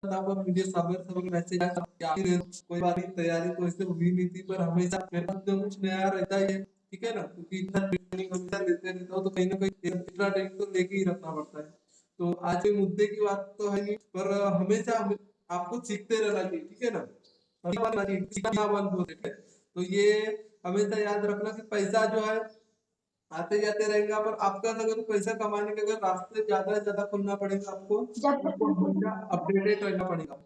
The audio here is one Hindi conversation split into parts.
पर मुझे समय मैसेज आया कोई बात नहीं, तैयारी तो ऐसे हुई नहीं थी, पर हमेशा मेरे पास जो कुछ नया रहता है, ठीक है ना, क्योंकि इतना ट्रेनिंग हमेशा लेते रहता हूँ, तो कहीं ना कहीं एक्स्ट्रा ट्रेनिंग तो लेके ही रखना पड़ता है। तो आज के मुद्दे की बात तो है नहीं, पर हमेशा आपको सीखते रहना चाहिए, ठीक है ना, सीखना बंद हो जाए। तो ये हमेशा याद रखना कि पैसा जो है आते जाते रहेगा, पर आपका अगर पैसा कमाने के अगर रास्ते ज्यादा से ज्यादा खुलना पड़ेगा, आपको हमेशा अपडेटेड रहना पड़ेगा,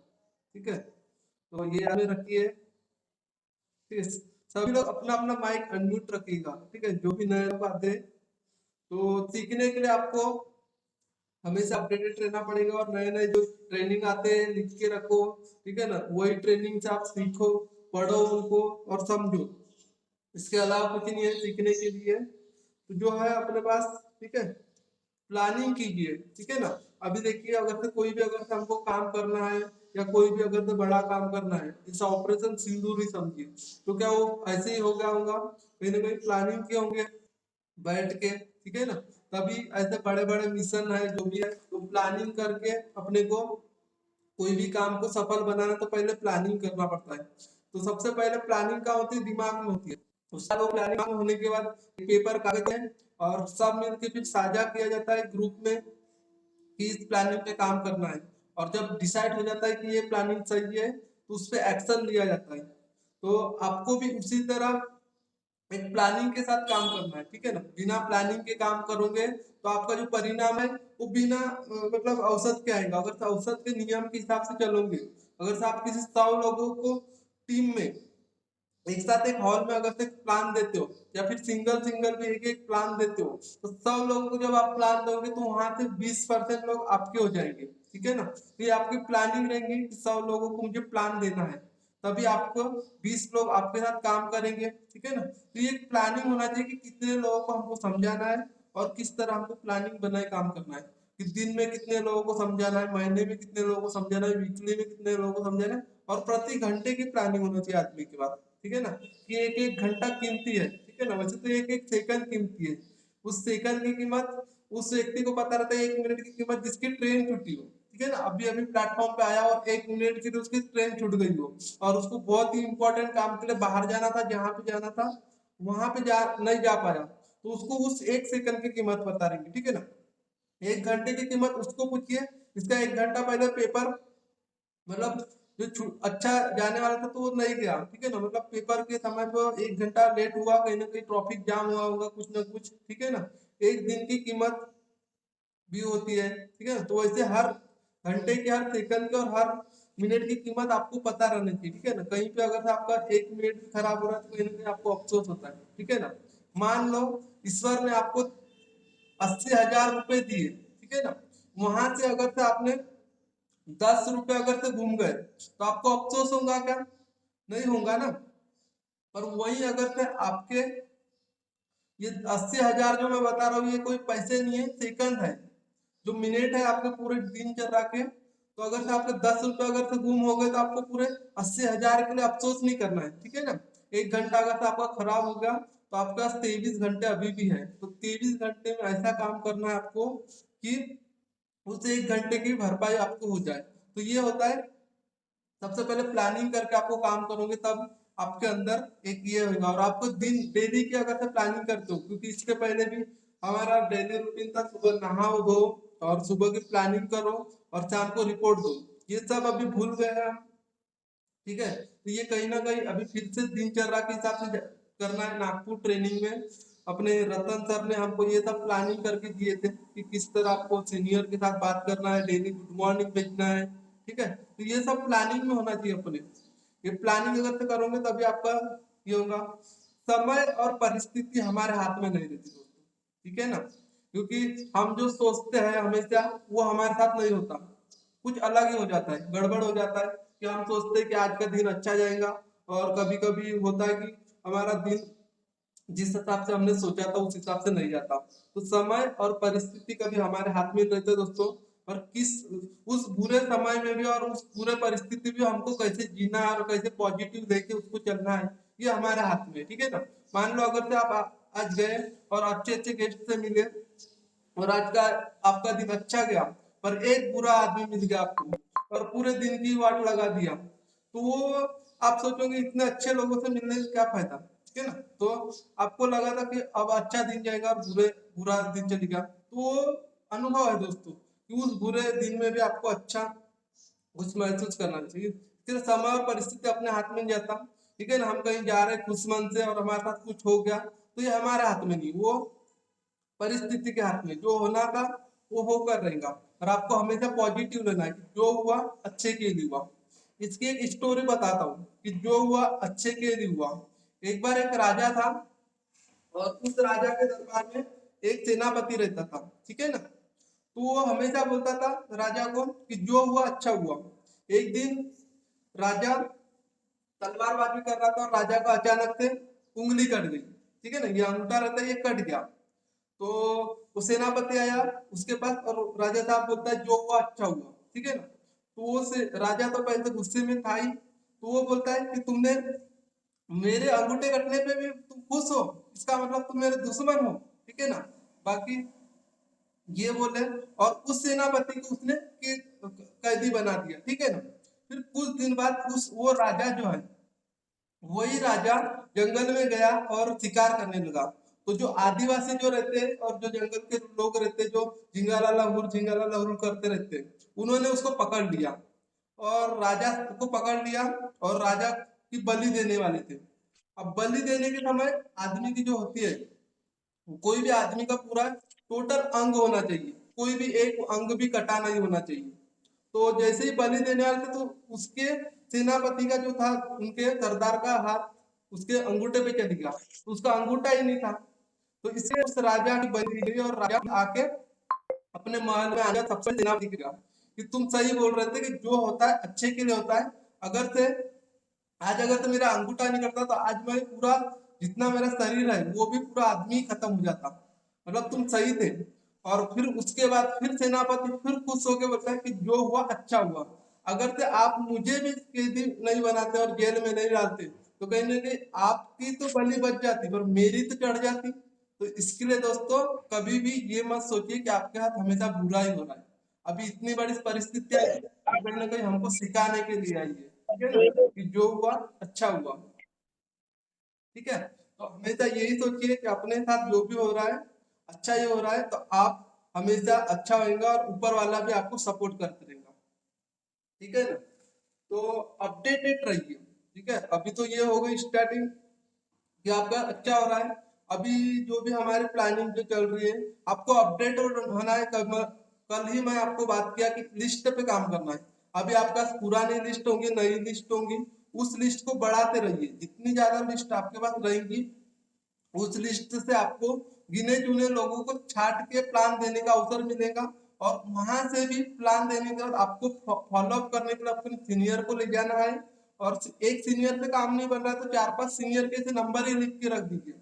ठीक है। तो ये याद रखिए, ठीक है। सभी लोग अपना अपना माइक अनम्यूट रखिएगा, ठीक है, जो भी नए लोग आते हैं। तो सीखने के लिए आपको हमेशा अपडेटेड रहना पड़ेगा, और नए नए जो ट्रेनिंग आते हैं लिख के रखो, ठीक है ना, वही ट्रेनिंग से आप सीखो, पढ़ो उनको और समझो। इसके अलावा कुछ नहीं है सीखने के लिए। तो जो है अपने पास, ठीक है, प्लानिंग कीजिए, ठीक है ना। अभी देखिए, अगर से कोई भी अगर से हमको काम करना है, या कोई भी अगर से बड़ा काम करना है, जैसे ऑपरेशन सिंदूर ही समझिए, तो क्या वो ऐसे ही हो गया होगा? कहीं ना कहीं प्लानिंग किए होंगे बैठ के, ठीक है ना। तभी ऐसे बड़े बड़े मिशन है जो भी है, तो प्लानिंग करके अपने को कोई भी काम को सफल बनाना, तो पहले प्लानिंग करना पड़ता है। तो सबसे पहले प्लानिंग का होती है, दिमाग में होती है। उसका वो प्लानिंग होने के बाद पेपर कागज है, और सब मिलकर फिर साझा किया जाता है ग्रुप में कि इस प्लानिंग पे काम करना है। और जब डिसाइड हो जाता है कि ये प्लानिंग सही है, तो उस पर एक्शन लिया जाता है। तो आपको भी उसी तरह एक प्लानिंग के साथ काम करना है, ठीक है ना। बिना प्लानिंग के काम करोगे तो आपका जो परिणाम है वो बिना मतलब औसत के आएगा। अगर से औसत के नियम के हिसाब से चलोगे, अगर से आप किसी 100 लोगों को टीम में एक साथ एक हॉल में अगर से प्लान देते हो, या फिर सिंगल सिंगल भी एक एक प्लान देते हो, तो 100 लोगों को जब आप प्लान दोगे, तो वहां से 20% लोग आपके हो जाएंगे, ठीक है ना। तो ये आपकी प्लानिंग रहेंगी कि 100 लोगों को मुझे प्लान देना है, तभी आपको 20 लोग आपके साथ काम करेंगे, ठीक है ना। तो ये प्लानिंग होना चाहिए कि कितने लोगों को हमको समझाना है, और किस तरह हमको प्लानिंग बनाए काम करना है, कि दिन में कितने लोगों को समझाना है, महीने में कितने लोगों को समझाना है, वीकली में कितने लोगों को समझाना है। और प्रति घंटे की प्लानिंग होनी चाहिए आदमी के पास, ठीक है ना, कि एक एक घंटा कीमती है, ठीक है ना। वैसे तो एक एक सेकंड कीमती है, उस सेकंड की कीमत उस व्यक्ति को पता रहता है, 1 मिनट की कीमत जिसकी ट्रेन छुट्टी हो, ठीक है ना। अभी अभी प्लेटफॉर्म पे आया और 1 मिनट की तो उसकी ट्रेन छूट गई हो, और उसको बहुत ही इंपॉर्टेंट काम के लिए बाहर जाना था, जहां पे जाना था वहां पे नहीं जा पाया, तो उसको उस 1 सेकंड की कीमत बता रहेंगे, ठीक है ना। 1 घंटे की कीमत उसको पूछिए, इसका 1 घंटा पहले पेपर मतलब जो अच्छा जाने वाला था, तो वो नहीं गया, ठीक है ना। मतलब पेपर के समय पर 1 घंटा लेट हुआ, कहीं ना कहीं ट्रैफिक जाम हुआ होगा कुछ ना कुछ, ठीक है ना। एक दिन की कीमत भी होती है, ठीक है ना। तो वैसे हर घंटे के, हर सेकंड के और हर मिनट की कीमत आपको पता रहनी चाहिए, ठीक है ना। कहीं पे अगर आपका 1 मिनट भी खराब हो रहा है, तो कहीं ना कहीं आपको अफसोस होता है, ठीक है ना। मान लो ईश्वर ने आपको 80,000 रुपए दिए, ठीक है ना। वहां से अगर से आपने 10 रुपए अगर से घूम गए, तो आपको अफसोस होगा क्या? नहीं होगा ना। पर वही अगर से आपके ये 80,000 जो मैं बता रहा हूँ, ये कोई पैसे नहीं है, सेकंड है, जो मिनट है आपके पूरे दिनचर्या के। तो अगर से आपके 10 रुपए अगर से गुम हो गए, तो आपको पूरे 80,000 के लिए अफसोस नहीं करना है, ठीक है ना। 1 घंटा अगर से आपका खराब हो गया, तो आपके पास 23 घंटे अभी भी है, तो 23 घंटे में ऐसा काम करना है आपको कि उस 1 घंटे की भरपाई आपको हो जाए। तो ये होता है, सबसे पहले प्लानिंग करके आपको काम करोगे, तब आपके अंदर एक ये होगा। और आपको दिन डेली की अगर से प्लानिंग करते हो, क्योंकि इसके पहले भी हमारा डेली रूटीन था, सुबह नहाओ धो और सुबह की प्लानिंग करो और शाम को रिपोर्ट दो। ये सब अभी भूल गए हैं हम, ठीक है। तो ये कहीं ना कहीं अभी फिर से दिनचर्या के हिसाब से करना है। नागपुर ट्रेनिंग में अपने रतन सर ने हमको ये सब प्लानिंग करके दिए थे कि किस तरह आपको सीनियर के साथ बात करना है, डेली गुड मॉर्निंग भेजना है, ठीक है। तो ये सब प्लानिंग में होना चाहिए अपने। ये प्लानिंग अगर से करोगे, तभी आपका ये होगा। समय और परिस्थिति हमारे हाथ में नहीं रहती दोस्तों, ठीक है ना। क्योंकि हम जो सोचते हैं हमेशा, वो हमारे साथ नहीं होता, कुछ अलग ही हो जाता है, गड़बड़ हो जाता है। कि हम सोचते हैं कि आज का दिन अच्छा जाएगा, और कभी कभी होता है कि हमारा दिन जिस हिसाब से हमने सोचा था उस हिसाब से नहीं जाता। तो समय और परिस्थिति कभी हमारे हाथ में नहीं रहते दोस्तों। और किस उस बुरे समय में भी और उस बुरे परिस्थिति में हमको कैसे जीना है और कैसे पॉजिटिव देके उसको चलना है, ये हमारे हाथ में, ठीक है ना। मान लो अगर से आप आज गए और अच्छे अच्छे गेस्ट से मिले, और आज का आपका दिन अच्छा गया, पर एक बुरा आदमी मिल गया आपको, और पूरे दिन की वाट लगा दिया, तो वो आप सोचोगे इतने अच्छे लोगों से मिलने से क्या फायदा, ठीक है ना। तो आपको लगा था कि अब अच्छा दिन जाएगा और बुरा दिन चलेगा, तो वो अनुभव है दोस्तों कि उस बुरे दिन में भी आपको अच्छा कुछ महसूस करना चाहिए। फिर समय और परिस्थिति अपने हाथ में नहीं जाता, ठीक है ना। हम कहीं जा रहे हैं खुश मन से और हमारे साथ कुछ हो गया, तो ये हमारे हाथ में नहीं, वो परिस्थिति के हाथ में। जो होना था वो होकर रहेगा, और आपको हमेशा पॉजिटिव रहना है कि जो हुआ अच्छे के लिए हुआ। इसकी एक स्टोरी बताता हूँ कि जो हुआ अच्छे के लिए हुआ। एक बार एक राजा था, और उस राजा के दरबार में एक सेनापति रहता था, ठीक है ना। तो वो हमेशा बोलता था राजा को कि जो हुआ अच्छा हुआ। एक दिन राजा तलवारबाजी कर रहा था और राजा को अचानक से उंगली कट गई, ठीक है ना। ये अंगूठा रहता है, ये कट गया। तो वो सेनापति आया उसके पास और राजा साहब बोलता है जो हुआ अच्छा हुआ, ठीक है ना। तो वो से राजा तो पहले गुस्से में था ही, तो वो बोलता है कि तुमने मेरे अंगूठे कटने पे भी तुम खुश हो, इसका मतलब तुम मेरे दुश्मन हो, ठीक है ना। बाकी ये बोले, और उस सेनापति को उसने कैदी बना दिया, ठीक है ना। फिर कुछ दिन बाद उस वो राजा जो है, वही राजा जंगल में गया और शिकार करने लगा। तो जो आदिवासी जो रहते हैं और जो जंगल के लोग रहते हैं, जो झिंगाला लहुर करते रहते हैं, उन्होंने उसको पकड़ लिया और राजा को पकड़ लिया और राजा की बलि देने वाले थे। अब बलि देने के समय आदमी की जो होती है, कोई भी आदमी का पूरा टोटल अंग होना चाहिए, कोई भी एक अंग भी कटा नहीं होना चाहिए। तो जैसे ही बलि देने वाले थे, तो उसके सेनापति का जो था, उनके सरदार का हाथ उसके अंगूठे पे चढ़ गया, तो उसका अंगूठा ही नहीं था। तो इससे उस राजा की बलि दी गई और राजा आके अपने महल में आया, सबसे सेनापति दिख गया कि तुम सही बोल रहे थे कि जो होता है अच्छे के लिए होता है। अगर से अगर तो मेरा अंगूठा नहीं करता तो आज मैं पूरा जितना मेरा शरीर है वो भी पूरा आदमी खत्म हो जाता, मतलब तुम सही थे। और फिर उसके बाद फिर सेनापति फिर खुश होकर बोलता है कि जो हुआ अच्छा हुआ। अगर से आप मुझे भी कैदी नहीं बनाते और जेल में नहीं डालते, तो कहीं ना कहीं आपकी तो बलि बच जाती पर मेरी तो चढ़ जाती। तो इसके लिए दोस्तों कभी भी ये मत सोचिए कि आपके हाथ हमेशा बुरा ही हो रहा है। अभी इतनी बड़ी परिस्थितियां कहीं ना कहीं हमको सिखाने के लिए आई है, ठीक है ना, कि जो हुआ अच्छा हुआ, ठीक है। तो हमेशा यही सोचिए कि अपने साथ जो भी हो रहा है अच्छा ही हो रहा है, तो आप हमेशा अच्छा होगा और ऊपर वाला भी आपको सपोर्ट करते रहेगा, ठीक है ना। तो अपडेटेड रहिए, ठीक है। अभी तो ये हो गई स्टार्टिंग कि आपका अच्छा हो रहा है। अभी जो भी हमारी प्लानिंग जो चल रही है, आपको अपडेट होना है। कल ही मैं आपको बात किया कि लिस्ट पे काम करना है। अभी आपका पुरानी लिस्ट होंगी, नई लिस्ट होंगी, उस लिस्ट को बढ़ाते रहिए। जितनी ज्यादा लिस्ट आपके पास रहेगी, उस लिस्ट से आपको गिने चुने लोगों को छाट के प्लान देने का अवसर मिलेगा। और वहां से भी प्लान देने के बाद आपको फॉलो अप करने के लिए अपने सीनियर को ले जाना है। और एक सीनियर से काम नहीं बन रहा है तो 4-5 सीनियर के नंबर ही लिख के रख दीजिए।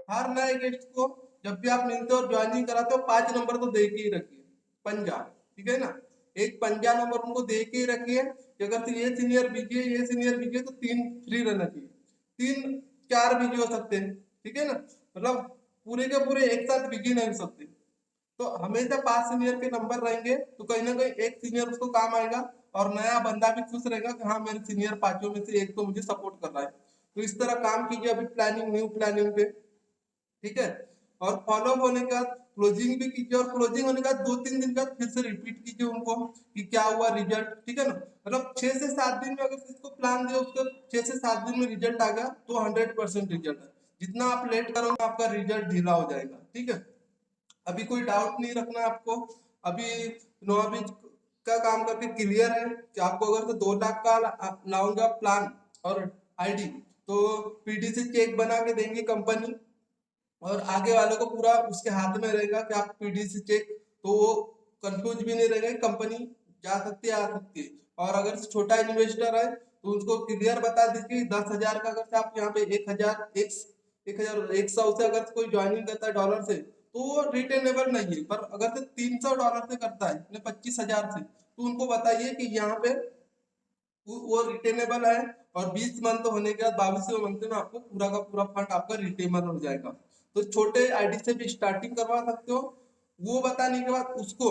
हर नए गेस्ट को जब भी आप मिलते हो और ज्वाइनिंग कराते हो 5 नंबर तो दे के ही रखिए, पंजा, ठीक है ना। एक पंजा नंबर उनको दे के ही रखिए कि अगर तो ये सीनियर बिजी है, ये सीनियर बिजी है, तो 3 फ्री रहना चाहिए। 3-4 बिजी हो सकते हैं, ठीक है ना, मतलब पूरे के पूरे एक साथ बिजी नहीं हो सकते। तो हमेशा 5 सीनियर के नंबर रहेंगे, तो कहीं ना कहीं एक सीनियर उसको काम आएगा और नया बंदा भी खुश रहेगा कि हाँ मेरे सीनियर पांचों में से एक तो मुझे सपोर्ट कर रहा है। तो इस तरह काम कीजिए अभी प्लानिंग, न्यू प्लानिंग पे, ठीक है। और फॉलो अप होने के बाद क्लोजिंग भी कीजिए, और क्लोजिंग होने के बाद 2-3 दिन बाद फिर से रिपीट कीजिए उनको कि क्या हुआ रिजल्ट, ठीक है ना। मतलब 6 से 7 दिन में अगर इसको प्लान दिया, उसको 6 से 7 दिन में रिजल्ट आ गया तो 100% रिजल्ट है। जितना आप लेट करोगे आपका रिजल्ट ढीला हो जाएगा, ठीक है। अभी कोई डाउट नहीं रखना है आपको। अभी नॉर्बिट का काम करके क्लियर है कि आपको अगर तो 2 लाख का लाऊंगा प्लान और आईडी, तो पीडीसी चेक बना के देंगी कंपनी, और आगे वालों को पूरा उसके हाथ में रहेगा कि आप पीडीसी चेक, तो वो कंफ्यूज भी नहीं रहेगा, कंपनी जा सकती है आ सकती है। और अगर छोटा इन्वेस्टर है तो उसको क्लियर बता दीजिए 10,000 का, अगर से आप यहाँ पे 1,100 से अगर कोई ज्वाइनिंग करता है डॉलर से, तो वो रिटेनेबल नहीं है। पर अगर से $300 से करता है 25,000 से, तो उनको बताइए कि यहाँ पे वो रिटेनेबल है। और 20 मंथ होने के बाद 22वें मंथ में आपको पूरा का पूरा फंड आपका रिटेनेबल हो जाएगा। तो छोटे आईडी से भी स्टार्टिंग करवा सकते हो। वो बताने के बाद उसको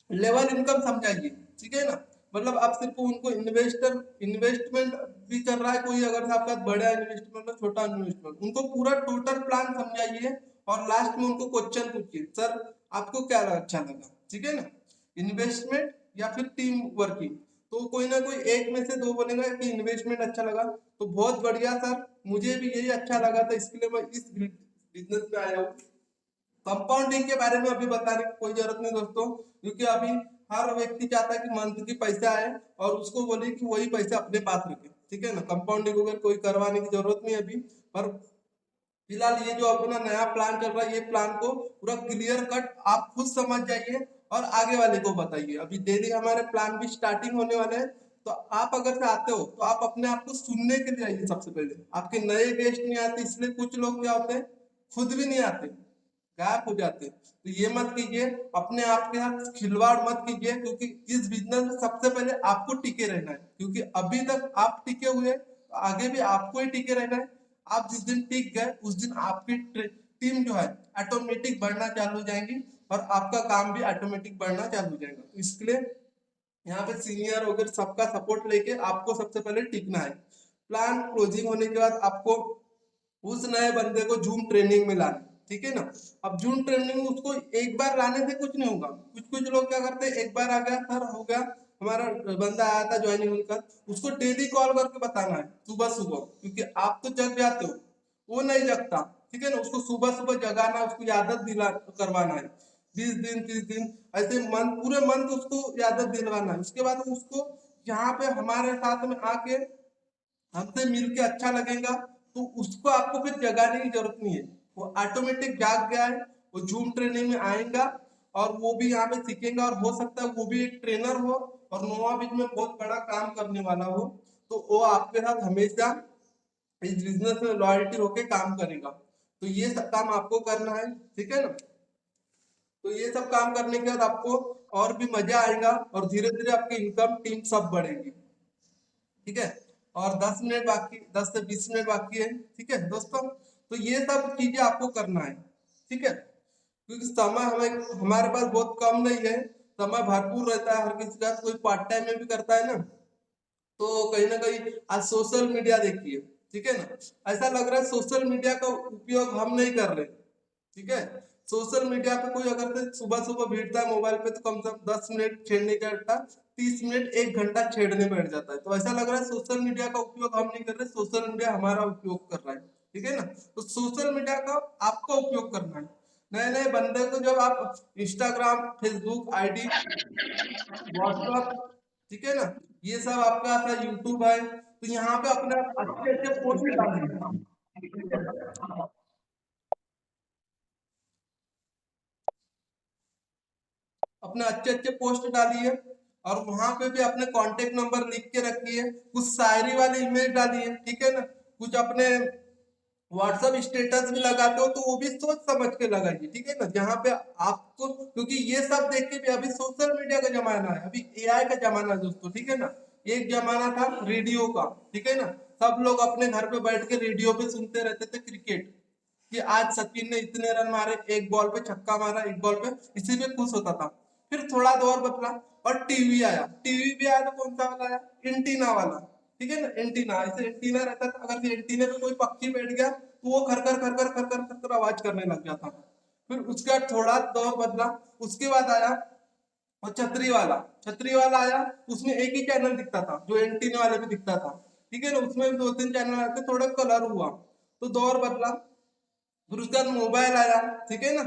लेवल इनकम समझाइए, ठीक है ना। मतलब आप सिर्फ उनको इन्वेस्टमेंट भी कर रहा है कोई, अगर से आपका बड़ा इन्वेस्टमेंट हो छोटा इन्वेस्टमेंट, उनको पूरा टोटल प्लान समझाइए और लास्ट में उनको क्वेश्चन पूछिए, सर आपको क्या अच्छा लगा, ठीक है ना, इन्वेस्टमेंट या फिर टीम वर्किंग। तो कोई ना कोई एक में से दो बोलेगा कि इन्वेस्टमेंट अच्छा लगा, तो बहुत बढ़िया सर, मुझे भी यही अच्छा लगा था, इसके लिए मैं इस बिजनेस में आया हूँ। कंपाउंडिंग के बारे में अभी बताने की कोई जरूरत नहीं दोस्तों, क्योंकि अभी हर व्यक्ति चाहता है कि मंथ की पैसा आए और उसको बोले कि वही पैसे अपने पास रखे, ठीक है ना। कंपाउंडिंग वगैरह कोई करवाने की जरूरत नहीं अभी, पर फिलहाल ये जो अपना नया प्लान चल रहा है, ये प्लान को पूरा क्लियर कट आप खुद समझ जाइए और आगे वाले को बताइए। अभी डेली हमारे प्लान भी स्टार्टिंग होने वाले हैं, तो आप अगर से आते हो तो आप अपने आप को सुनने के लिए आइए। सबसे पहले आपके नए गेस्ट नहीं आते, इसलिए कुछ लोग क्या होते हैं खुद भी नहीं आते, गायब हो जाते हैं। तो ये मत कीजिए, अपने आप के साथ खिलवाड़ मत कीजिए, क्योंकि इस बिजनेस में सबसे पहले आपको टिके रहना है, क्योंकि अभी तक आप टिके हुए तो आगे भी आपको ही टिके रहना है। आप जिस दिन टिक गए उस दिन आपकी टीम जो है ऑटोमेटिक बढ़ना चालू हो जाएंगी और आपका काम भी ऑटोमेटिक बढ़ना चालू हो जाएगा। तो इसके लिए यहाँ पे सीनियर वगैरह सबका सपोर्ट लेके आपको सबसे पहले टिकना है। प्लान क्लोजिंग होने के बाद आपको उस नए बंदे को जूम ट्रेनिंग में लाना, ठीक है ना। अब जूम ट्रेनिंग उसको एक बार लाने से कुछ नहीं होगा, कुछ कुछ लोग क्या करते हैं, एक बार आ गया सर हो गया, हमारा बंदा आया था ज्वाइनिंग होकर, उसको डेली कॉल करके बताना है सुबह सुबह, क्योंकि आप तो जग जाते हो, वो नहीं जगता, ठीक है ना। उसको सुबह सुबह जगाना, उसको आदत दिला करवाना है, 20 दिन 30 दिन ऐसे मंथ, पूरे मंथ उसको आदत दिलवाना है। उसके बाद उसको यहाँ पे हमारे साथ में आके हमसे मिल के अच्छा लगेगा, तो उसको आपको फिर जगाने की जरूरत नहीं है, वो ऑटोमेटिक जाग गया है, वो जूम ट्रेनिंग में आएगा और वो भी यहाँ पे सीखेगा, और हो सकता है वो भी एक ट्रेनर हो और नोवा बीच में बहुत बड़ा काम करने वाला हो, तो वो आपके साथ हमेशा इस बिजनेस में लॉयल्टी होके काम करेगा। तो ये सब काम आपको करना है, ठीक है ना। तो ये सब काम करने के बाद आपको और भी मजा आएगा और धीरे धीरे आपकी इनकम टीम सब बढ़ेगी, ठीक है। और 10 मिनट बाकी, 10 से 20 मिनट बाकी है, ठीक है दोस्तों। तो ये सब चीजें आपको करना है, ठीक है, क्योंकि समय हमें हमारे पास बहुत कम नहीं है, समय भरपूर रहता है हर किसी का, कोई पार्ट टाइम में भी करता है ना। तो कहीं ना कहीं आज सोशल मीडिया देखिए, ठीक है ना, ऐसा लग रहा है सोशल मीडिया का उपयोग हम नहीं कर रहे, ठीक है। सोशल मीडिया पे कोई अगर से सुबह सुबह भीड़ता है मोबाइल पे, तो कम से कम 10 मिनट छेड़ने का अड्डा 30 मिनट 1 घंटा छेड़ने बैठ जाता है। तो ऐसा लग रहा है सोशल मीडिया का उपयोग हम नहीं कर रहे, सोशल मीडिया हमारा उपयोग कर रहा है, ठीक है ना। तो सोशल मीडिया का आपका उपयोग करना है। नए नए बंदे को जब आप इंस्टाग्राम फेसबुक आईडी व्हाट्सएप, ठीक है ना, ये सब आपका आता यूट्यूब है, तो यहाँ पे अपने अच्छे अच्छे पोस्ट डालिए, अपने अच्छे अच्छे पोस्ट डालिए और वहां पे भी अपने कांटेक्ट नंबर लिख के रखिए, कुछ शायरी वाली इमेज डालिए, ठीक है ना। कुछ अपने व्हाट्सएप स्टेटस भी लगाते हो तो वो भी सोच समझ के लगाइए, ठीक है ना, जहाँ पे आपको, क्योंकि ये सब देख के भी अभी सोशल मीडिया का जमाना है, अभी एआई का जमाना है दोस्तों, ठीक है ना। एक जमाना था रेडियो का, ठीक है ना, सब लोग अपने घर पे बैठ के रेडियो पे सुनते रहते थे क्रिकेट, कि आज सचिन ने इतने रन मारे, एक बॉल पे छक्का मारा, एक बॉल पे, इसी पे खुश होता था। फिर थोड़ा दौर बदला और टीवी आया, टीवी भी आया तो कौन सा वाला आया, एंटीना वाला, ठीक है ना। एंटीना, ऐसे एंटीना रहता था, अगर एंटीना पे कोई पक्षी बैठ गया तो वो खर खर खर खर खर खर खर आवाज करने लग जाता था। फिर उसका थोड़ा दौर बदला, उसके बाद आया और छतरी वाला, छतरी वाला आया, उसमें एक ही चैनल दिखता था जो एंटीना वाले भी दिखता था, ठीक है ना, उसमें 2 3 चैनल आते, थोड़ा कलर हुआ, तो दौर बदला। फिर उसके बाद मोबाइल आया, ठीक है ना,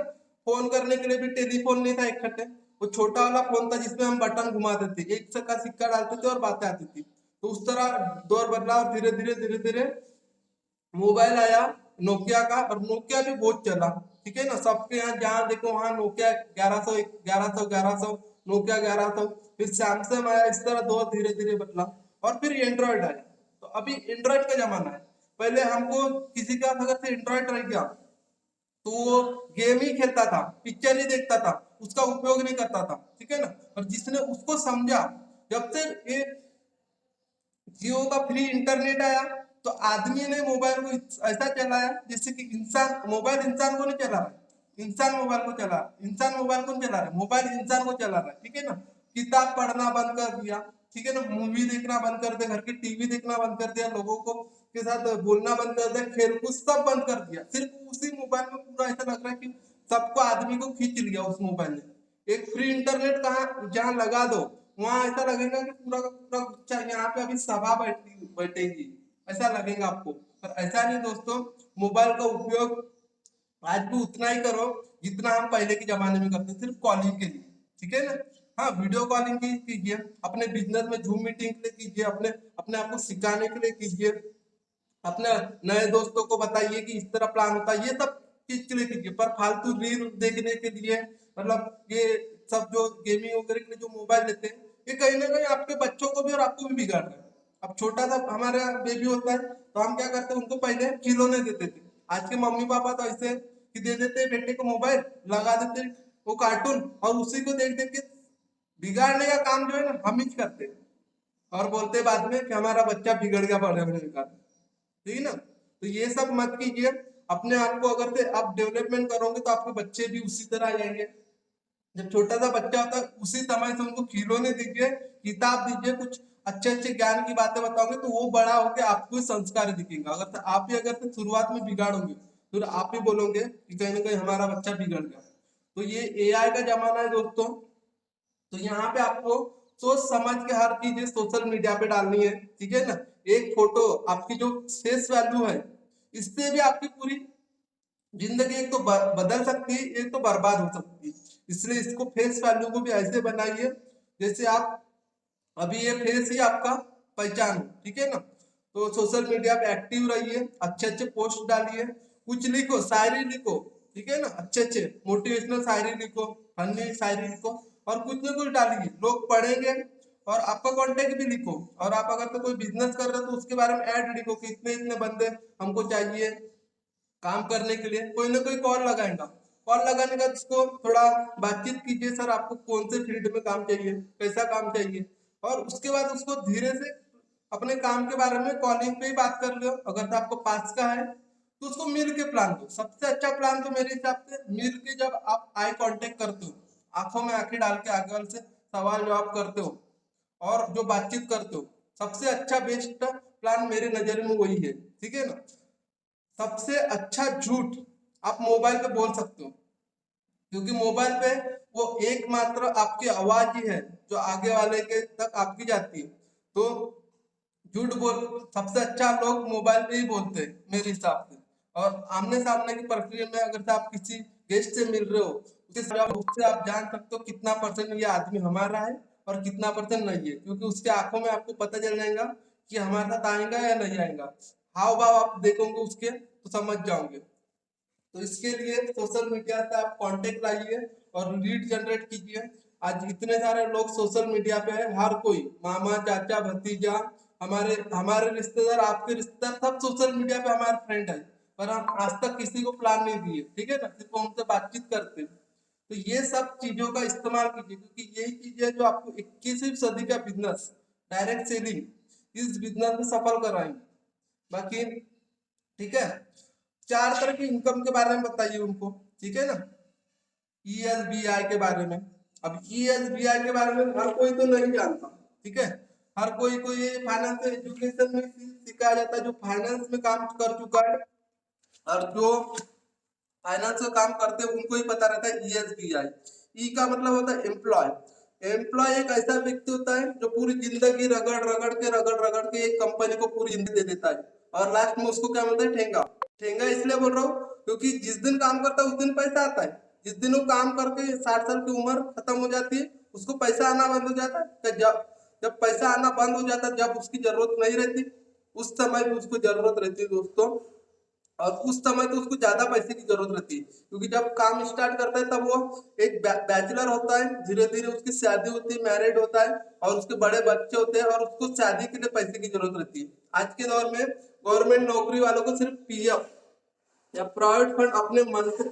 फोन करने के लिए भी टेलीफोन नहीं था इकट्ठे, वो छोटा वाला फोन था जिसमें हम बटन घुमाते थे, एक का सिक्का डालते थे और बातें आती थी। तो उस तरह दौर बदला और धीरे धीरे मोबाइल आया नोकिया का, और नोकिया भी बहुत चला, ठीक है ना, सबके यहाँ जहाँ देखो वहां नोकिया 1100 नोकिया 1100। फिर सैमसंग आया, इस तरह दौर धीरे धीरे बदला और फिर एंड्रॉइड आया। तो अभी एंड्रॉइड का जमाना है। पहले हमको किसी का अगर से एंड्रॉइड रह गया तो वो गेम ही खेलता था, पिक्चर ही देखता था, उसका उपयोग नहीं करता था, ठीक है ना। और जिसने उसको समझा, जब से ये जियो का फ्री इंटरनेट आया, तो आदमी ने मोबाइल को ऐसा चलाया जैसे कि इंसान मोबाइल इंसान को नहीं चला रहा, इंसान मोबाइल को चला, इंसान मोबाइल को नहीं चला रहा, मोबाइल इंसान को चला रहा है, ठीक है ना। किताब पढ़ना बंद कर दिया, ठीक है ना, मूवी देखना बंद कर दिया, घर की टीवी देखना बंद कर दिया, लोगों को के साथ बोलना बंद कर दिया, खेलकूद सब बंद कर दिया, सिर्फ उसी मोबाइल में पूरा ऐसा लग रहा है कि सबको आदमी को खींच लिया उस मोबाइल ने। एक फ्री इंटरनेट कहाँ जहाँ लगा दो वहां ऐसा लगेगा कि पूरा का पूरा गुच्छा यहाँ पे अभी सभा बैठेगी, ऐसा लगेगा आपको। पर ऐसा नहीं दोस्तों, मोबाइल का उपयोग आज भी उतना ही करो जितना हम पहले के जमाने में करते, सिर्फ कॉलिंग के लिए, ठीक है ना। हाँ, वीडियो कॉलिंग की कीजिए, अपने बिजनेस में जूम मीटिंग के लिए कीजिए, अपने अपने आप को सिखाने के लिए कीजिए, अपने नए दोस्तों को बताइए कि इस तरह प्लान होता है, ये सब चीज के लिए कीजिए। पर फालतू रील देखने के लिए, मतलब ये सब जो गेमिंग वगैरह के लिए जो मोबाइल लेते हैं, ये कहीं ना कहीं आपके बच्चों को भी और आपको भी बिगाड़ रहा है। अब छोटा सा हमारा बेबी होता है तो हम क्या करते हैं, उनको पहले खिलौने देते थे। आज के मम्मी पापा तो ऐसे कि दे देते बेटे को मोबाइल, लगा देते वो कार्टून, और उसी को देख देख के बिगाड़ने का काम जो है ना हम ही करते हैं, और बोलते बाद में कि हमारा बच्चा बिगड़ गया पढ़ने में का, ठीक है ना। तो ये सब मत कीजिए। अपने आप को अगर से आप डेवलपमेंट करोगे तो आपके बच्चे भी उसी तरह आ जाएंगे। जब छोटा सा बच्चा होता है उसी समय से उनको खिलौने दीजिए, किताब दीजिए, कुछ अच्छे अच्छे ज्ञान की बातें बताओगे तो वो बड़ा होकर आपको संस्कार दिखेगा। अगर आप भी अगर शुरुआत में बिगाड़ोगे तो आप भी बोलोगे कि कहीं ना कहीं हमारा बच्चा बिगड़ गया। तो ये एआई का जमाना है दोस्तों, तो यहाँ पे आपको सोच समझ के हर चीज सोशल मीडिया पे डालनी है, ठीक है ना। एक फोटो आपकी जो फेस वैल्यू है, इससे भी आपकी पूरी जिंदगी एक तो बदल सकती है, एक तो बर्बाद हो सकती है। इसलिए इसको फेस वैल्यू को भी ऐसे बनाइए जैसे आप अभी ये फेस ही आपका पहचान हो, ठीक है ना। तो सोशल मीडिया पे एक्टिव रहिए, अच्छे अच्छे पोस्ट डालिए, कुछ लिखो, शायरी लिखो, ठीक है ना, अच्छे अच्छे मोटिवेशनल शायरी लिखो, फनी शायरी लिखो, और कुछ ना कुछ डालिए, लोग पढ़ेंगे। और आपका कॉन्टेक्ट भी लिखो, और आप अगर तो कोई बिजनेस कर रहे हो तो उसके बारे में ऐड लिखो कि इतने इतने बंदे हमको चाहिए काम करने के लिए। कोई ना कोई कॉल लगाएगा, कॉल लगाने का उसको थोड़ा बातचीत कीजिए, सर आपको कौन से फील्ड में काम चाहिए, कैसा काम चाहिए, और उसके बाद उसको धीरे से अपने काम के बारे में कॉलिंग पे ही बात कर लो। अगर तो आपको पास का है तो उसको मिल के प्लान दो। सबसे अच्छा प्लान तो मेरे हिसाब से मिल के, जब आप आई कांटेक्ट करते हो, आंखों में आंखें डाल के आगे वाले से सवाल जवाब करते हो और जो बातचीत करते हो, सबसे अच्छा बेस्ट प्लान मेरे नजर में वही है, ठीक है ना। सबसे अच्छा झूठ आप मोबाइल पे बोल सकते हो, क्योंकि मोबाइल पे वो एकमात्र आपकी आवाज ही है जो आगे वाले के तक आपकी जाती है। तो झूठ बोल सबसे अच्छा लोग मोबाइल पे ही बोलते हैं मेरे हिसाब से। और आमने सामने की प्रक्रिया में अगर आप किसी गेस्ट से मिल रहे हो, उससे आप जान सकते हो कितना परसेंट ये आदमी हमारा है और कितना परसेंट नहीं है, क्योंकि उसके आंखों में आपको पता चल जाएगा कि हमारे साथ आएगा या नहीं आएगा। हाव भाव आप देखोगे उसके तो समझ जाओगे। तो इसके लिए सोशल मीडिया से आप कांटेक्ट लाइए और लीड जनरेट कीजिए। आज इतने सारे लोग सोशल मीडिया पे है, हर कोई मामा चाचा भतीजा, हमारे हमारे रिश्तेदार, आपके रिश्तेदार, सब सोशल मीडिया पे हमारे फ्रेंड है। पर हम आज तक किसी को प्लान नहीं दिए, ठीक है ना, सिर्फ उनसे बातचीत करते हैं। तो ये सब चीजों का इस्तेमाल कीजिए, क्योंकि यही चीज है जो आपको 21वीं सदी का बिजनेस, डायरेक्ट सेलिंग, इस बिजनेस में सफल कराएंगे। बाकी ठीक है, 4 तरह की इनकम के बारे में बताइए उनको, ठीक है ना। ईएसबीआई के बारे में, अब ईएसबीआई के बारे में हर कोई तो नहीं जानता, ठीक है। हर कोई को ये फाइनेंस एजुकेशन में सिखाया जाता है जो फाइनेंस में काम कर चुका है, और जो फाइनेंस का काम करते हैं उनको ही पता रहता है ईएसबीआई। ई का मतलब होता है एम्प्लॉय। एम्प्लॉय एक ऐसा व्यक्ति होता है जो पूरी जिंदगी रगड़ रगड़ के एक कंपनी को पूरी जिंदगी दे देता है, और लास्ट में उसको क्या मिलता है, ठेंगा। ठेंगा इसलिए बोल रहा हूँ क्योंकि जिस दिन काम करता है उस दिन पैसा आता है, जिस दिन वो काम करके 60 साल की उम्र खत्म हो जाती है उसको पैसा आना बंद हो जाता है। तो जब जब पैसा आना बंद हो जाता है, जब उसकी जरूरत नहीं रहती, उस समय भी उसको जरूरत रहती है दोस्तों। और उस समय तो उसको ज्यादा पैसे की जरूरत रहती है, क्योंकि जब काम स्टार्ट करता है तब वो एक बैचलर होता है, धीरे धीरे उसकी शादी होती है, मैरिड होता है, और उसके बड़े बच्चे होते हैं, और उसको शादी के लिए पैसे की जरूरत रहती है। आज के दौर में गवर्नमेंट नौकरी वालों को सिर्फ पीएफ या प्राइवेट फंड अपने मन से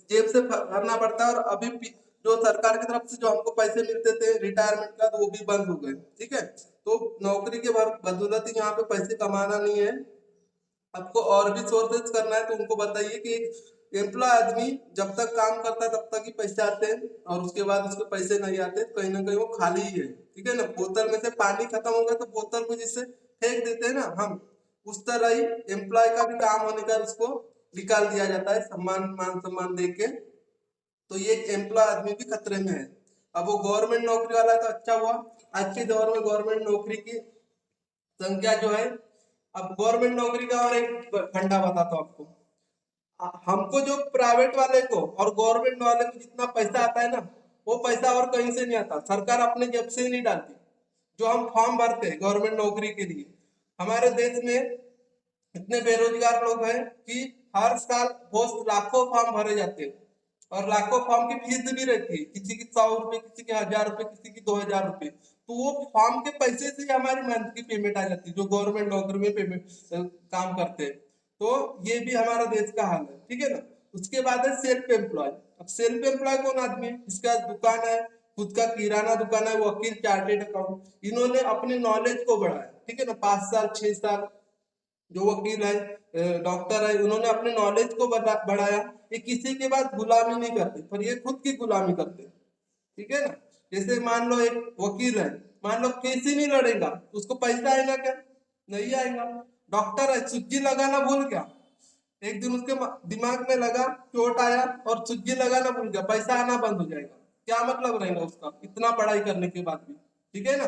जेब से भरना पड़ता है, और अभी जो सरकार की तरफ से जो हमको पैसे मिलते थे रिटायरमेंट का, तो वो भी बंद हो गए, ठीक है। तो नौकरी के बदौलत यहाँ पे पैसे कमाना नहीं है, आपको और भी सोर्सेज करना है, तो उनको बताइए कि एम्प्लॉय आदमी जब तक काम करता है तब तक ही पैसे आते हैं, और उसके बाद उसके पैसे नहीं आते तो कहीं ना कहीं वो खाली ही है। ठीक है ना, बोतल में से पानी खत्म हो गया तो बोतल को जिससे फेंक देते हैं ना हम, उस तरह ही एम्प्लॉय का भी काम होने का उसको निकाल दिया जाता है सम्मान मान सम्मान दे के। तो ये एम्प्लॉय आदमी भी खतरे में है। अब वो गवर्नमेंट नौकरी वाला है तो अच्छा हुआ, आज के दौर में गवर्नमेंट नौकरी की संख्या जो है, अब गवर्नमेंट नौकरी का और एक फंडा बताता हूँ आपको। हमको जो प्राइवेट वाले को और गवर्नमेंट वाले को जितना पैसा आता है ना, वो पैसा और कहीं से नहीं आता, सरकार अपने जेब से ही नहीं डालती। जो हम फॉर्म भरते हैं गवर्नमेंट नौकरी के लिए, हमारे देश में इतने बेरोजगार लोग हैं कि हर साल बहुत लाखों फॉर्म भरे जाते हैं, और लाखों फॉर्म की फीस भी रहती है, किसी की 100 रुपए, किसी के 1000 रुपए, किसी की 2000 रुपए। तो वो फॉर्म के पैसे से ही हमारी मंथ की पेमेंट आ जाती है जो गवर्नमेंट नौकरी में पेमेंट काम करते हैं। तो ये भी हमारा देश का हाल है। ठीक है ना, उसके बाद है सेल्फ एम्प्लॉय। अब सेल्फ एम्प्लॉय कौन आदमी है? जिसका दुकान है, खुद का किराना दुकान है, वकील, चार्टेड अकाउंट, इन्होंने अपने नॉलेज को बढ़ाया। ठीक है ना, 5 साल 6 साल जो वकील है, डॉक्टर है, उन्होंने अपने नॉलेज को बढ़ाया। ये किसी के बाद गुलामी नहीं करते, पर ये खुद की गुलामी करते। ठीक है ना, जैसे मान लो एक वकील है, मान लो केस ही नहीं लड़ेगा, उसको पैसा आएगा क्या? नहीं आएगा। डॉक्टर है, सुज्जी लगाना भूल गया, एक दिन उसके दिमाग में लगा, चोट आया और सुज्जी लगाना भूल गया, पैसा आना बंद हो जाएगा। क्या मतलब रहेगा उसका इतना पढ़ाई करने के बाद भी? ठीक है ना,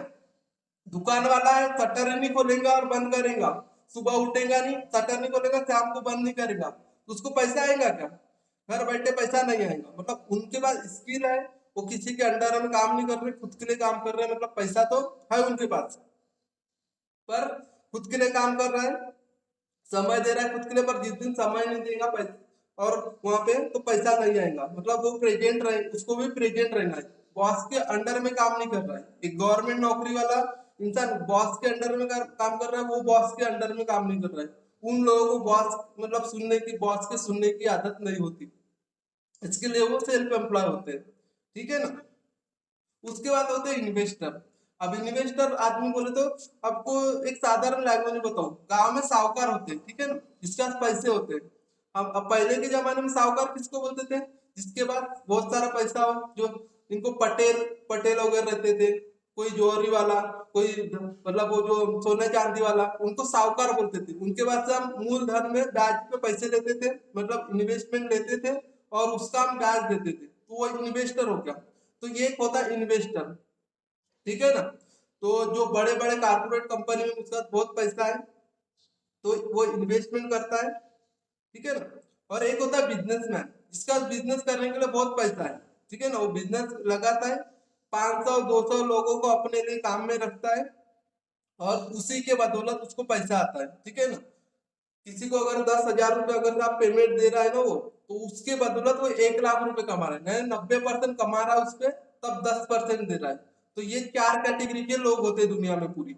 दुकान वाला है, शटर ही नहीं खोलेगा और बंद करेगा, सुबह उठेगा नहीं, शटर नहीं खोलेगा, शाम को बंद नहीं करेगा, तो उसको पैसा आएगा क्या? घर बैठे पैसा नहीं आएगा। मतलब उनके पास स्किल है, वो किसी के अंडर में काम नहीं कर रहे, खुद के लिए काम कर रहे हैं, मतलब पैसा तो है उनके पास, पर खुद के लिए काम कर रहा है, समय दे रहा है खुद के लिए, पर जिस दिन समय नहीं देगा पैसा और वहां पे, तो पैसा नहीं आएगा। मतलब वो प्रेजेंट रहे, उसको भी प्रेजेंट रहना है, बॉस के अंडर में काम नहीं कर रहा है। एक गवर्नमेंट नौकरी वाला इंसान बॉस के अंडर में काम कर रहा है, वो बॉस के अंडर में काम नहीं कर रहा है। उन लोगों को बॉस मतलब सुनने की, बॉस के सुनने की आदत नहीं होती, इसके लिए वो सेल्फ एम्प्लॉय होते हैं। ठीक है ना, उसके बाद होते हैं इन्वेस्टर। अब इन्वेस्टर आदमी बोले तो आपको एक साधारण लैंग्वेज में बताऊं, गांव में साहूकार होते हैं। ठीक है ना, जिसके पास पैसे होते हैं। हम अब पहले के जमाने में साहूकार किसको बोलते थे? जिसके पास बहुत सारा पैसा हो, जो इनको पटेल पटेल वगैरह रहते थे, कोई ज्वेलरी वाला, कोई मतलब वो जो सोने चांदी वाला, उनको साहूकार बोलते थे। उनके पास से हम मूलधन में ब्याज पे पैसे लेते थे, मतलब इन्वेस्टमेंट लेते थे, और उसका हम ब्याज देते थे, तो वो इन्वेस्टर हो गया। तो ये एक होता है इन्वेस्टर। ठीक है ना, तो जो बड़े बड़े कारपोरेट कंपनी में उसका बहुत पैसा है, तो वो इन्वेस्टमेंट करता है। ठीक है ना, और एक होता है बिजनेसमैन, जिसका बिजनेस करने के लिए बहुत पैसा है। ठीक है ना, वो बिजनेस लगाता है, 500 200 लोगों को अपने लिए काम में रखता है, और उसी के बदौलत उसको पैसा आता है। ठीक है ना, किसी को अगर 10,000 रुपए अगर आप पेमेंट दे रहा है ना वो, तो उसके बदौलत वो 1 लाख रुपए कमा रहा है, 90% कमा रहा है उस पर, तब 10% दे रहा है। तो ये 4 कैटेगरी के लोग होते हैं दुनिया में पूरी।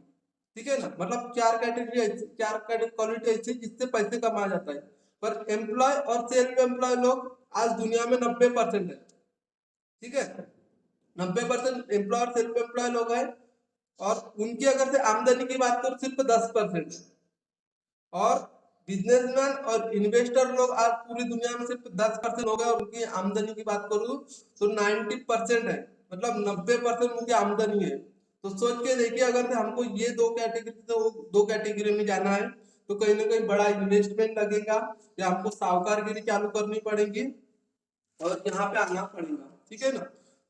ठीक है ना, मतलब 4 कैटेगरी ऐसी, 4 क्वालिटी ऐसी जिससे पैसे कमाया जाता है। पर एम्प्लॉय और सेल्फ एम्प्लॉय लोग आज दुनिया में 90% है। ठीक है, 90% एम्प्लॉय और सेल्फ एम्प्लॉय लोग हैं, और उनकी अगर से आमदनी की बात करो सिर्फ 10%। और बिजनेसमैन और इन्वेस्टर लोग आज पूरी दुनिया में सिर्फ 10% हो गए, और उनकी आमदनी की बात करूँ तो 90% है, मतलब 90% उनकी आमदनी है। तो सोच के देखिए, अगर हमको ये 2 कैटेगरी से वो 2 कैटेगरी में जाना है, तो कहीं ना कहीं बड़ा इन्वेस्टमेंट लगेगा, या हमको साहूकारगिरी चालू करनी पड़ेगी, और यहाँ पे आना पड़ेगा। ठीक है ना,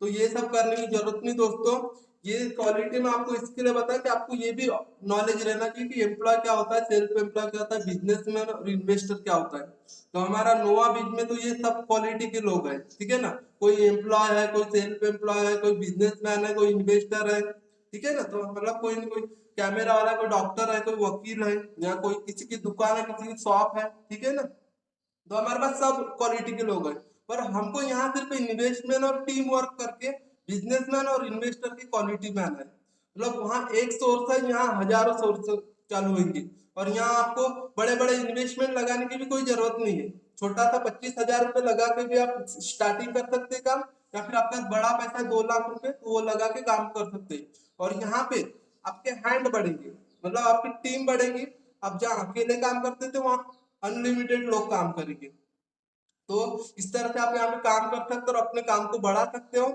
तो ये सब करने की जरूरत नहीं दोस्तों। ये क्वालिटी में आपको इसके लिए बताया कि आपको ये भी नॉलेज रहना चाहिए कि एम्प्लॉय क्या होता है, सेल्फ एम्प्लॉय क्या होता है, बिजनेसमैन और इन्वेस्टर क्या होता है। तो हमारा नोवा बीज में तो ये सब क्वालिटी के लोग हैं। ठीक है ना, कोई एम्प्लॉय है, कोई सेल्फ एम्प्लॉय है, कोई बिजनेसमैन है, कोई इन्वेस्टर है। ठीक है ना, तो मतलब कोई ना कोई कैमरा वाला, कोई डॉक्टर है, कोई वकील है, या कोई किसी की दुकान है, किसी की शॉप है। ठीक है ना, तो हमारे पास सब क्वालिटी के लोग हैं। पर हमको यहाँ सिर्फ इन्वेस्टमेंट और टीम वर्क करके बिजनेसमैन और इन्वेस्टर की क्वालिटी में आना है। मतलब वहाँ एक सोर्स है, यहाँ हजारों सोर्स चालू होंगे, और यहाँ आपको बड़े बड़े इन्वेस्टमेंट लगाने की भी कोई जरूरत नहीं है। छोटा सा 25,000 रुपए लगा के भी आप स्टार्टिंग कर सकते हैं काम, या फिर आपका बड़ा पैसा है 2 लाख रुपए, तो वो लगा के काम कर सकते हैं। और यहाँ पे आपके हैंड बढ़ेंगे, मतलब आपकी टीम बढ़ेगी। आप जहाँ अकेले काम करते थे वहां अनलिमिटेड लोग काम करेंगे। तो इस तरह से आप यहाँ पे काम कर सकते हो और अपने काम को बढ़ा सकते हो।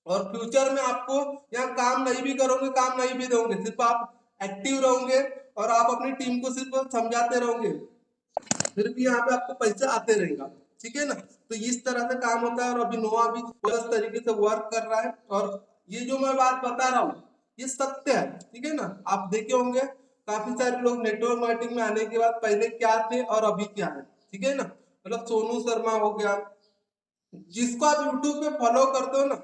और फ्यूचर में आपको यहाँ काम नहीं भी करोगे, काम नहीं भी दोगे, सिर्फ आप एक्टिव रहोगे और आप अपनी टीम को सिर्फ समझाते रहोगे, फिर भी यहाँ पे आपको पैसा आते रहेगा। ठीक है ना, तो इस तरह से काम होता है। और अभी नोआ भी उस तरीके से वर्क कर रहा है और ये जो मैं बात बता रहा हूँ ये सत्य है। ठीक है ना, आप देखे होंगे काफी सारे लोग नेटवर्क मार्केटिंग में आने के बाद पहले क्या थे और अभी क्या है। ठीक है ना, मतलब सोनू शर्मा हो गया, जिसको आप यूट्यूब पे फॉलो करते हो ना,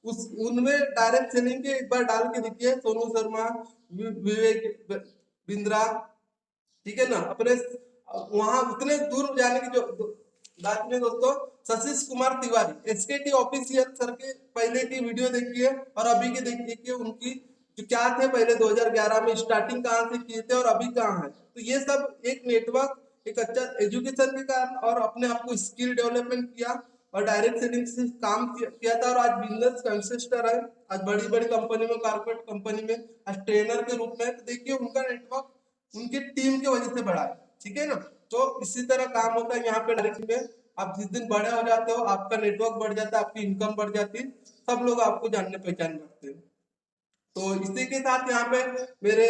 उस उनमें डायरेक्ट सेलिंग के एक बार डाल के देखिए, सोनू शर्मा, विवेक बिंद्रा, ठीक है ना, अपने वहां उतने दूर जाने की जो बात में दोस्तों, सतीश कुमार तिवारी एसकेटी ऑफिशियल सर के पहले की वीडियो देखिए और अभी की देखिए, उनकी जो क्या थे पहले 2011 में स्टार्टिंग कहाँ से किए थे और अभी कहाँ है। तो ये सब एक नेटवर्क, एक अच्छा एजुकेशन के कारण और अपने आप को स्किल डेवलपमेंट किया और डायरेक्ट सेलिंग से काम किया था और आज बिजनेस कंसिस्टर है, आज बड़ी बड़ी कंपनी में, कारपोरेट कंपनी में आज ट्रेनर के रूप में। तो देखिए उनका नेटवर्क उनकी टीम की वजह से बढ़ा है। ठीक है ना, तो इसी तरह काम होता है यहाँ पे डायरेक्ट में। आप जिस दिन बड़े हो जाते हो, आपका नेटवर्क बढ़ जाता है, आपकी इनकम बढ़ जाती है, सब लोग आपको जानने पहचान करते हैं। तो इसी के साथ यहाँ पे मेरे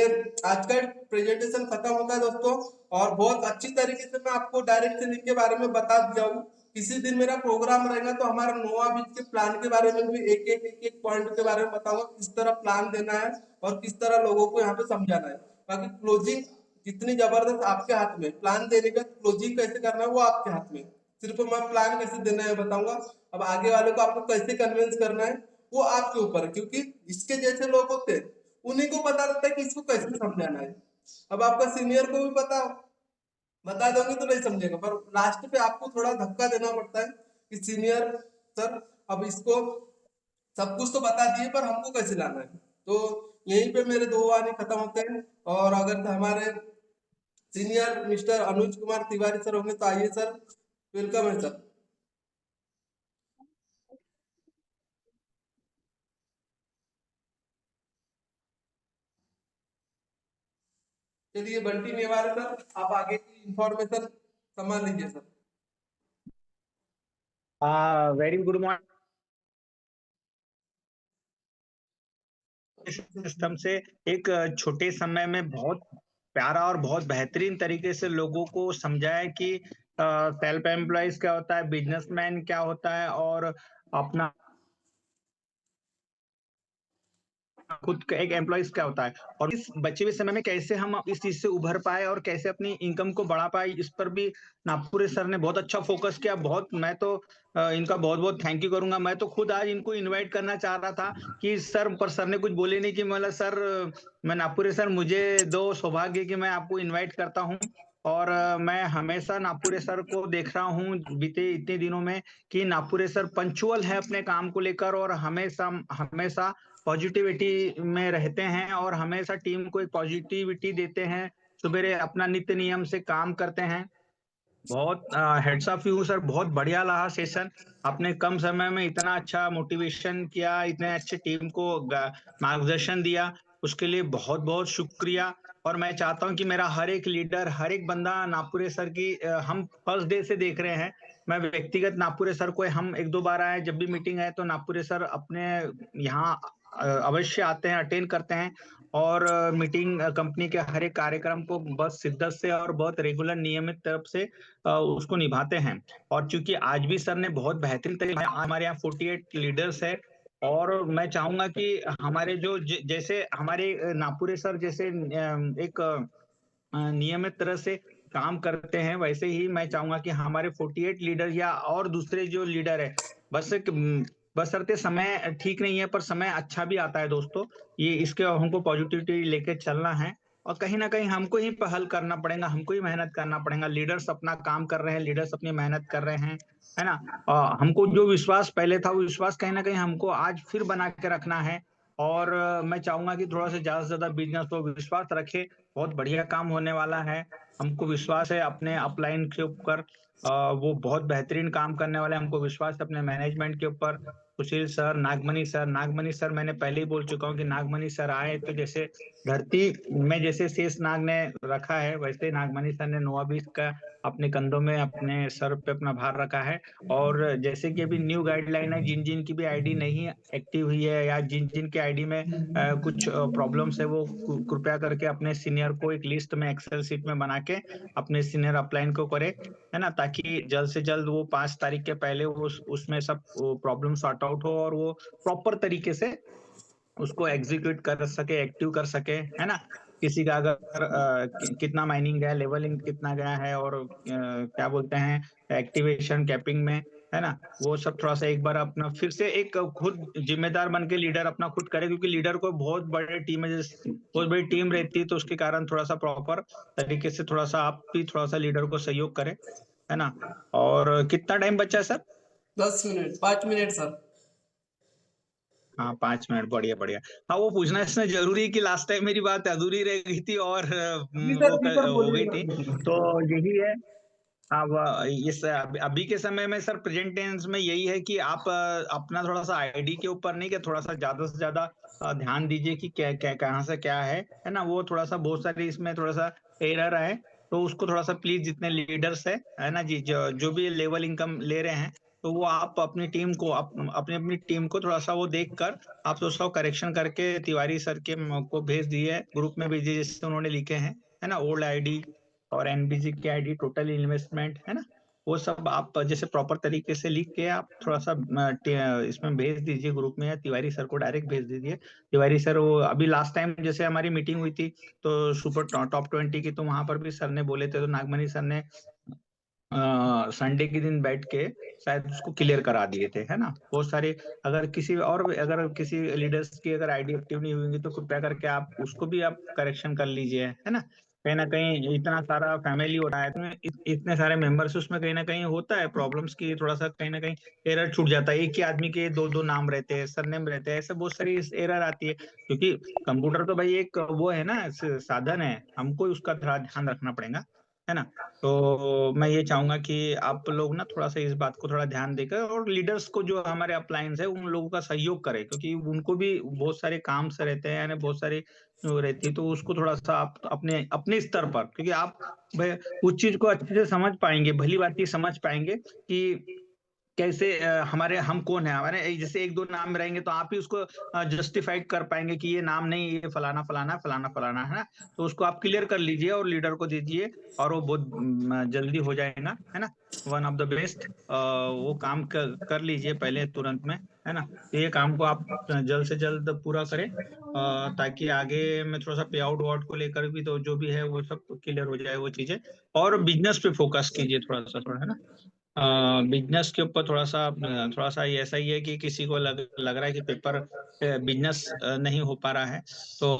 आज का प्रेजेंटेशन खत्म होता है दोस्तों। और बहुत अच्छी तरीके से मैं आपको डायरेक्ट सेलिंग के बारे में बता दिया हूँ। किसी दिन मेरा प्रोग्राम रहेगा तो हमारा नोवा बीच के प्लान के बारे में भी एक पॉइंट के बारे में बताऊंगा, किस तरह प्लान देना है और किस तरह लोगों को यहाँ पे समझाना है। बाकी क्लोजिंग जितनी जबरदस्त आपके हाथ में, प्लान देने का क्लोजिंग कैसे करना है वो आपके हाथ में। सिर्फ मैं प्लान कैसे देना है बताऊंगा, अब आगे वाले को आपको कैसे कन्विंस करना है वो आपके ऊपर है, क्योंकि इसके जैसे लोग होते हैं उन्हीं को पता रहता है कि इसको कैसे समझाना है। अब आपका सीनियर को भी पता बता दोगे तो नहीं समझेगा, पर लास्ट पे आपको थोड़ा धक्का देना पड़ता है कि सीनियर सर अब इसको सब कुछ तो बता दिए पर हमको कैसे लाना है। तो यहीं पे मेरे दो वाणी खत्म होते हैं। और अगर हमारे senior mister Anuj Kumar Tiwari sir होंगे तो आइए सर, वेलकम है सर। चलिए बंटी नेवार सर, आप आगे की इंफॉर्मेशन संभाल लीजिए sir. Very good morning. System से एक छोटे समय में बहुत प्यारा और बहुत बेहतरीन तरीके से लोगों को समझाया कि सेल्फ एम्प्लॉयज क्या होता है, बिजनेसमैन क्या होता है और अपना खुद का एक एम्प्लॉयज क्या होता है और इस बचे हुए समय में कैसे हम इस चीज से उभर पाए और कैसे अपनी इनकम को बढ़ा पाए, इस पर भी नागपुरे सर ने बहुत अच्छा फोकस किया। बहुत मैं तो इनका बहुत बहुत थैंक यू करूंगा। मैं तो खुद आज इनको इनवाइट करना चाह रहा था कि सर, पर सर ने कुछ बोले नहीं कि मतलब सर, मैं नागपुरे सर, मुझे दो सौभाग्य कि मैं आपको इन्वाइट करता हूँ। और मैं हमेशा नागपुरे सर को देख रहा हूँ बीते इतने दिनों में कि नागपुरे सर पंचुअल है अपने काम को लेकर और हमेशा हमेशा पॉजिटिविटी में रहते हैं और हमेशा टीम को एक पॉजिटिविटी देते हैं। सुबेरे अपना नित्य नियम से काम करते हैं। बहुत हेड्स ऑफ यू सर, बहुत बढ़िया रहा सेशन। आपने कम समय में इतना अच्छा मोटिवेशन किया, इतने अच्छे टीम को मार्गदर्शन दिया, उसके लिए बहुत बहुत शुक्रिया। और मैं चाहता हूं कि मेरा हर एक लीडर, हर एक बंदा नागपुरे सर की, हम फर्स्ट डे से देख रहे हैं। मैं व्यक्तिगत नागपुरे सर को, हम एक दो बार आए, जब भी मीटिंग है तो नागपुरे सर अपने यहाँ अवश्य आते हैं, अटेंड करते हैं और मीटिंग कंपनी के हर एक कार्यक्रम को बहुत शिद्दत से और बहुत रेगुलर नियमित तरफ से उसको निभाते हैं। और चूंकि आज भी सर ने बहुत बेहतरीन तरीके, हमारे यहाँ 48 लीडर्स है और मैं चाहूंगा कि हमारे जो जैसे हमारे नागपुरे सर जैसे एक नियमित तरह से काम करते हैं, वैसे ही मैं चाहूंगा कि हमारे 48 लीडर या और दूसरे जो लीडर है, बस बशर्ते समय ठीक नहीं है पर समय अच्छा भी आता है दोस्तों। ये इसके हमको पॉजिटिविटी लेके चलना है और कहीं ना कहीं हमको ही पहल करना पड़ेगा, हमको ही मेहनत करना पड़ेगा। लीडर्स अपना काम कर रहे हैं, लीडर्स अपनी मेहनत कर रहे हैं, है ना। हमको जो विश्वास पहले था वो विश्वास कहीं ना कहीं हमको आज फिर बना के रखना है। और मैं चाहूंगा कि थोड़ा सा ज्यादा से ज्यादा बिजनेस पर विश्वास रखे, बहुत बढ़िया काम होने वाला है। हमको विश्वास है अपने अपलाइन के ऊपर, वो बहुत बेहतरीन काम करने वाले हैं। हमको विश्वास है अपने मैनेजमेंट के ऊपर, सुशील सर, नागमणि सर। नागमणि सर मैंने पहले ही बोल चुका हूँ कि नागमणि सर आए तो जैसे धरती में जैसे शेष नाग ने रखा है, वैसे नागमणि सर ने नोवाबीस का अपने कंधों में, अपने सर पे अपना भार रखा है। और जैसे कि अभी न्यू गाइडलाइन है, जिन जिन की भी आईडी नहीं एक्टिव हुई है या जिन जिन के आईडी में कुछ प्रॉब्लम्स है, वो कृपया करके अपने सीनियर को एक लिस्ट में एक्सेल शीट में बना के अपने सीनियर अपलाइन को करे, है ना, ताकि जल्द से जल्द वो 5 तारीख के पहले वो उसमें सब प्रॉब्लम सॉर्ट आउट हो और वो प्रॉपर तरीके से उसको एग्जीक्यूट कर सके, एक्टिव कर सके, है ना। किसी का अगर कितना माइनिंग गया, लेवलिंग कितना गया है, और क्या बोलते हैं, एक्टिवेशन कैपिंग में, है ना, वो सब थोड़ा सा एक बार अपना फिर से एक खुद जिम्मेदार बन के लीडर अपना खुद करे, क्योंकि लीडर को बहुत बड़े टीम है, बहुत बड़ी टीम रहती है, तो उसके कारण थोड़ा सा प्रॉपर तरीके से थोड़ा सा आप भी थोड़ा सा लीडर को सहयोग करें, है ना। और कितना टाइम बचा है सर? 10 minute, 5 minute sir. हाँ, 5 मिनट, बढ़िया बढ़िया। हाँ, वो पूछना इसमें जरूरी है कि लास्ट टाइम मेरी बात अधूरी रह गई थी और जी सर हो बोलिए गई थी, तो सर। यही है। हाँ, इस अभी के समय में सर प्रेजेंट टेंस में यही है कि आप अपना थोड़ा सा आईडी के ऊपर नहीं, कि थोड़ा सा ज्यादा से ज्यादा ध्यान दीजिए कि क्या क्या कहाँ से क्या है ना। वो थोड़ा सा बहुत सारी इसमें थोड़ा सा एरर है, तो उसको थोड़ा सा प्लीज जितने लीडर्स है ना जी, जो भी लेवल इनकम ले रहे हैं, तो वो आप अपनी टीम को अपनी अपनी टीम को थोड़ा सा वो देख कर आप तो उसका करेक्शन करके तिवारी सर के को भेज दिए, ग्रुप में भेजिए जैसे उन्होंने लिखे हैं, है ना, ओल्ड आईडी और एनबीसी की आईडी, टोटल इन्वेस्टमेंट, है ना, वो सब आप जैसे प्रॉपर तरीके से लिख के आप थोड़ा सा इसमें भेज दीजिए ग्रुप में, या तिवारी सर को डायरेक्ट भेज दीजिए। तिवारी सर, वो अभी लास्ट टाइम जैसे हमारी मीटिंग हुई थी, तो सुपर टॉप 20 की, तो वहां पर भी सर ने बोले थे, तो नागमणि सर ने संडे के दिन बैठ के शायद उसको क्लियर करा दिए थे, है ना, बहुत सारे। अगर किसी लीडर्स की अगर आईडी एक्टिव नहीं हुई तो कृपया करके आप उसको भी आप करेक्शन कर लीजिए, है ना कहीं इतना सारा फैमिली हो रहा है, तो इतने सारे मेंबर्स, उसमें कहीं ना कहीं होता है प्रॉब्लम्स की, थोड़ा सा कहीं ना कहीं एरर छूट जाता है, एक ही आदमी के दो दो नाम रहते हैं, सरनेम रहते हैं, ऐसे बहुत सारी एरर आती है, क्योंकि कंप्यूटर तो भाई एक वो है ना, साधन है, हमको उसका थोड़ा ध्यान रखना पड़ेगा, है ना। तो मैं ये चाहूंगा कि आप लोग ना थोड़ा सा इस बात को थोड़ा ध्यान देकर, और लीडर्स को जो हमारे अपलायंस है उन लोगों का सहयोग करें, क्योंकि उनको भी बहुत सारे काम से रहते हैं, यानी बहुत सारी वो रहती है, तो उसको थोड़ा सा आप अपने अपने स्तर पर, क्योंकि आप भाई उस चीज को अच्छे से समझ पाएंगे, भली बात समझ पाएंगे कि कैसे हमारे हम कौन है, हमारे जैसे एक दो नाम रहेंगे तो आप ही उसको जस्टिफाइड कर पाएंगे कि ये नाम नहीं, ये फलाना फलाना फलाना फलाना, है ना। तो उसको आप क्लियर कर लीजिए और लीडर को दीजिए, और वो बहुत जल्दी हो जाएगा, है ना। वन ऑफ द बेस्ट, वो काम कर लीजिए पहले तुरंत में, है ना। तो ये काम को आप जल्द से जल्द पूरा करें, ताकि आगे में थोड़ा सा पे आउट वाउट को लेकर भी तो जो भी है वो सब क्लियर हो जाए वो चीजें। और बिजनेस पे फोकस कीजिए थोड़ा सा, थोड़ा, है ना। बिजनेस के ऊपर थोड़ा सा ये ऐसा ही है कि किसी को लग रहा है कि पेपर बिजनेस नहीं हो पा रहा है, तो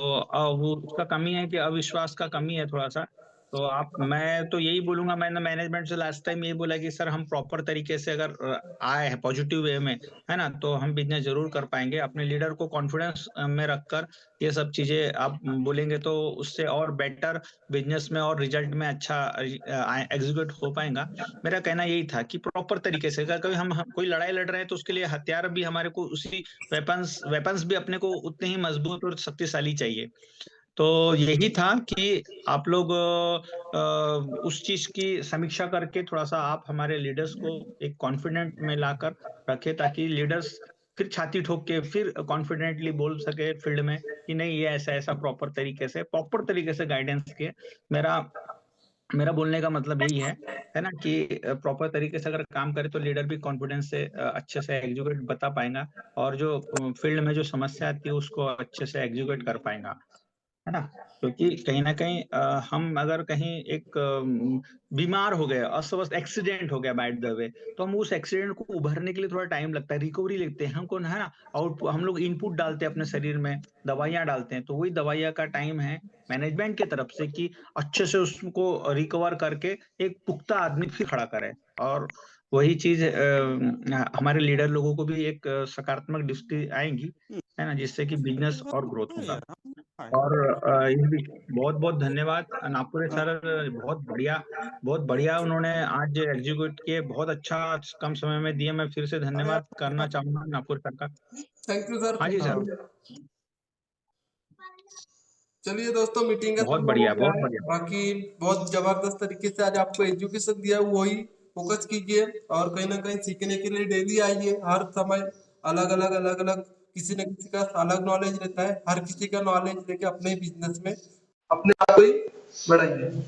वो उसका कमी है कि अविश्वास का कमी है थोड़ा सा। तो मैं तो यही बोलूंगा, मैंने मैनेजमेंट से लास्ट टाइम यही बोला कि सर हम प्रॉपर तरीके से अगर आए हैं पॉजिटिव वे में, है ना, तो हम बिजनेस जरूर कर पाएंगे। अपने लीडर को कॉन्फिडेंस में रखकर ये सब चीजें आप बोलेंगे तो उससे और बेटर बिजनेस में और रिजल्ट में अच्छा एग्जीक्यूट हो पाएगा। मेरा कहना यही था कि प्रॉपर तरीके से अगर कभी हम कोई लड़ाई लड़ रहे हैं तो उसके लिए हथियार भी हमारे को उसी वेपन्स भी अपने को उतने ही मजबूत और शक्तिशाली चाहिए। तो यही था कि आप लोग उस चीज की समीक्षा करके थोड़ा सा आप हमारे लीडर्स को एक कॉन्फिडेंट में लाकर रखे, ताकि लीडर्स फिर छाती ठोक के फिर कॉन्फिडेंटली बोल सके फील्ड में कि नहीं, ये ऐसा ऐसा प्रॉपर तरीके से गाइडेंस के। मेरा मेरा बोलने का मतलब यही है ना, कि प्रॉपर तरीके से अगर काम करे तो लीडर भी कॉन्फिडेंस से अच्छे से एग्जीक्यूट बता पाएगा, और जो फील्ड में जो समस्या आती है उसको अच्छे से एग्जीक्यूट कर पाएगा, है ना। क्योंकि कहीं ना कहीं हम अगर कहीं एक बीमार हो गए, अस्वस्थ एक्सीडेंट हो गया बाय द वे, तो हम उस एक्सीडेंट को उभरने के लिए थोड़ा टाइम लगता है, रिकवरी लेते हैं हमको, है ना। आउट हम लोग इनपुट डालते हैं अपने शरीर में, दवाइयां डालते हैं, तो वही दवाइयां का टाइम है मैनेजमेंट की तरफ से कि अच्छे से उसको रिकवर करके एक पुख्ता आदमी फिर खड़ा करे। और वही चीज हमारे लीडर लोगों को भी एक सकारात्मक दृष्टि आएंगी, है ना, जिससे कि बिजनेस और ग्रोथ होगा। और इस बीच बहुत बहुत धन्यवाद नागपुरे सर, बहुत बढ़िया उन्होंने आज एग्जीक्यूट किए, बहुत अच्छा कम समय में दिए। मैं फिर से धन्यवाद करना चाहूंगा नागपुर सर का। थैंक यू सर, हाँ जी थैंक सर। यू। चलिए दोस्तों, मीटिंग का बहुत समय हो बढ़िया, गया बहुत है। बढ़िया। बाकी बहुत जबरदस्त तरीके से आज आपको एजुकेशन दिया, वही फोकस कीजिए और कहीं ना कहीं सीखने के लिए डेली आइए। हर समय अलग अलग अलग अलग किसी न किसी का अलग नॉलेज रहता है, हर किसी का नॉलेज लेके अपने बिजनेस में अपने आप को ही बढ़ाइए।